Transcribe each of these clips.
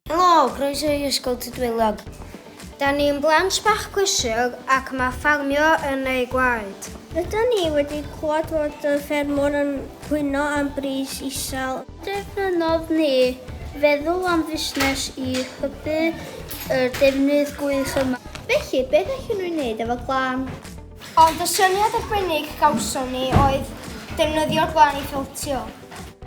Helo, croeso i ysgol Tudweiliog. Da ni'n blant bach cwysig ac mae ffarmio yn ei gwaed. Rydyn ni wedi clywed fod y ffermwr yn cwyno am bris isel. Defnyddodd ni feddwl am fusnes i hybu y defnydd gwych yma. Felly, beth allwn nhw'n wneud efo glan? Ond y syniad arbennig gawson ni oedd defnyddio'r glan i ffeithiau.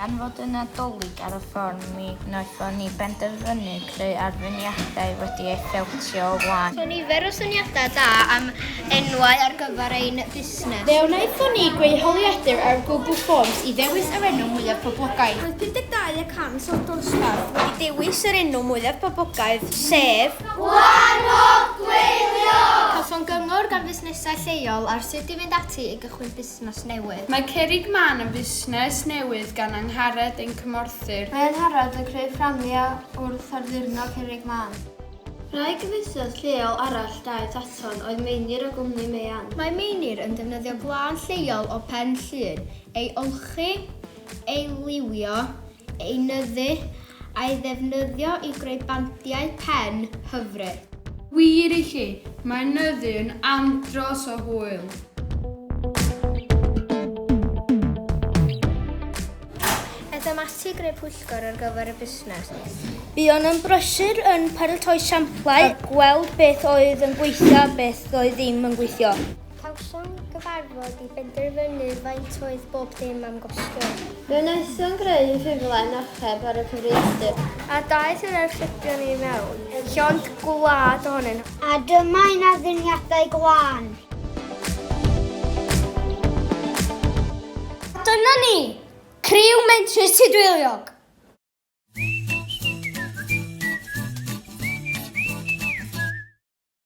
Gan fod yn Nadolig ar y ffordd, mi wnaethon ni benderfynu creu arfeiniadau wedi eu ffeiltio o blaen. So nifer o syniadau da am enwau ar gyfer ein busnes. Fe wnaethon ni greu holiadur ar Google Forms i ddewis yr enw mwyaf poblogaidd. Roedd 52% o'r dosbarth wedi dewis yr enw mwyaf poblogaidd, sef Gwlanog, Dweiliog! Cawsom gyngor gan fusnesau lleol ar sut i fynd ati i gychwyn busnes newydd. Mae cerrig man yn busnes newydd gan angharad ein cymorthyr. Mae angharad yn creu fframau wrth arddurno cerrig man. Rhai gyfeiriadau lleol arall daeth aton oedd Meinir o gwmni Meian. Mae Meinir yn defnyddio gwlan lleol o pen llun, ei olchi, ei liwio, ei nyddu, a'i ddefnyddio i greu bandiau pen hyfryd. Wir i chi, mae nyddu yn andros o hwyl. Edym ati greu pwyllgor ar gyfer y busnes. Buon yn brysur yn paratoi samplau, gweld beth oedd yn gweithio a beth oedd ddim yn gweithio. Cawsom gyfarfod i benderfynu faint oedd bob dim am gostio. Fe wnaethon greu ffurflen archeb ar y cyfeiriadau. A daeth yr archebion ni mewn, llond gwlad ohonyn nhw. A dyma'n addurniadau gwan. Dyna ni, Criw Mentrus Tudweiliog.